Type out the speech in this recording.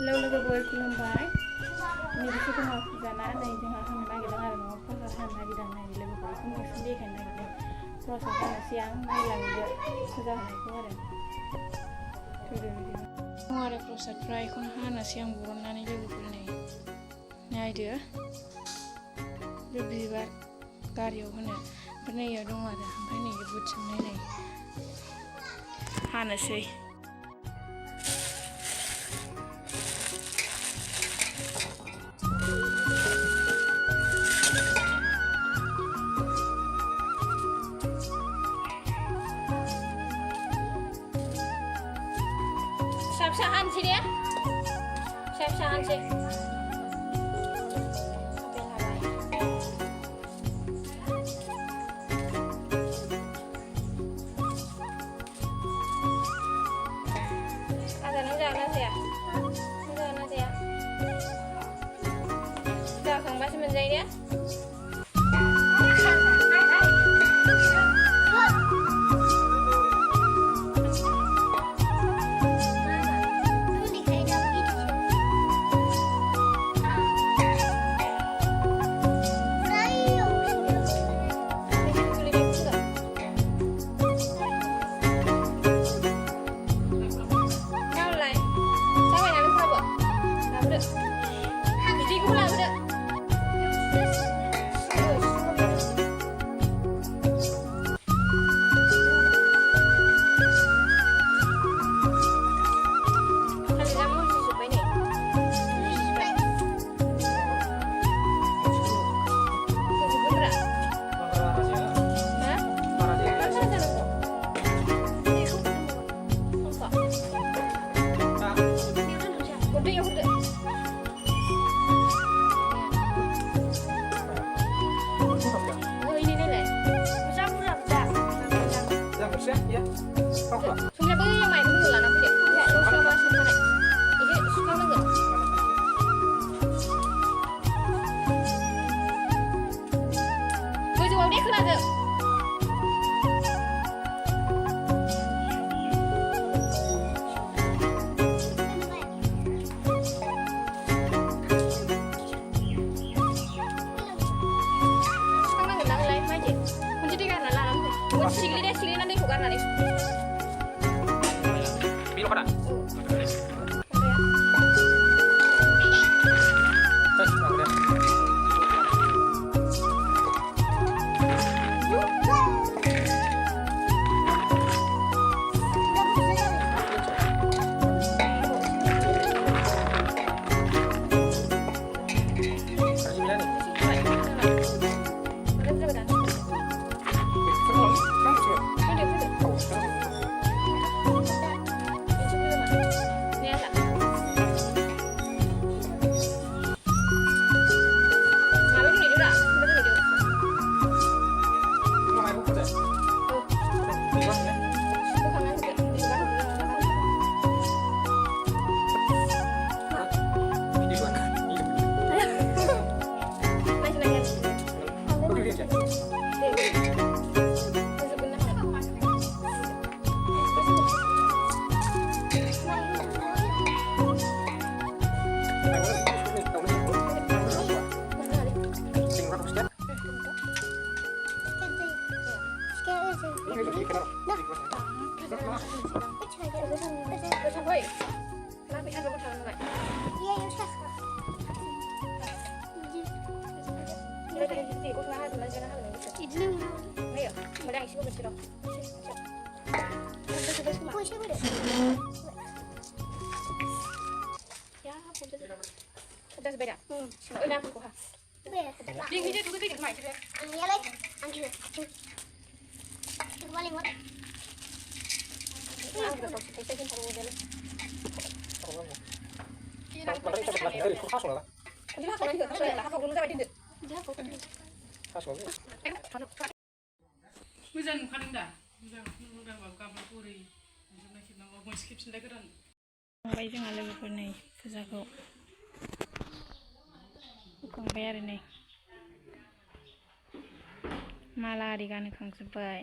लोगोफोर खुलुमबाय नैबेसो दङ फुजाना नै जोंहा होनो नागिरदों आरो न'आव प्रसाद होनो नागिरदों नै लोगोफोर बेखौनो नोंसिनो देखायनो नागिरदों प्रसाद होनोसै आं नायलांदो फुजा होनायखौ आरो दङ आरो प्रसादफ्रा बेखौनो हानोसै आं बरननानै लोगोफोर नै नायदो बे बिबार गारियाव होनो ओमफ्राय नैयाव दङ आरो ओमफ्राय नै बुथुमनाय नै हानोसै फिसा हानोसै दे फिसा हानोसै आजानाव जागोना जाया जाखांबासो मोनजायो दे Ya, sebenarnya bagi yang main dulu lah nanti deh. Terus sama sampai ini suka nggak? Gue jual dia kena deh. Suka nggak nang live aja. Menjadi karena lah nanti. Gue sili nanti bukan nanti. Bilo pada. Udah sepeda. Udah aku ha. Ding dia juga dikit mai dia. Ini lagi. Anjir. Kembali mot. Moजां नुखादों दा मोजां गाबा गुरै नायखिबनांगौ स्किप सिनलाय गोदान ओमफ्राय जोंहा लोगोफोर नै फुजाखौ होखांबाय आरो नै माला आरि गानहोखांजोब्बाय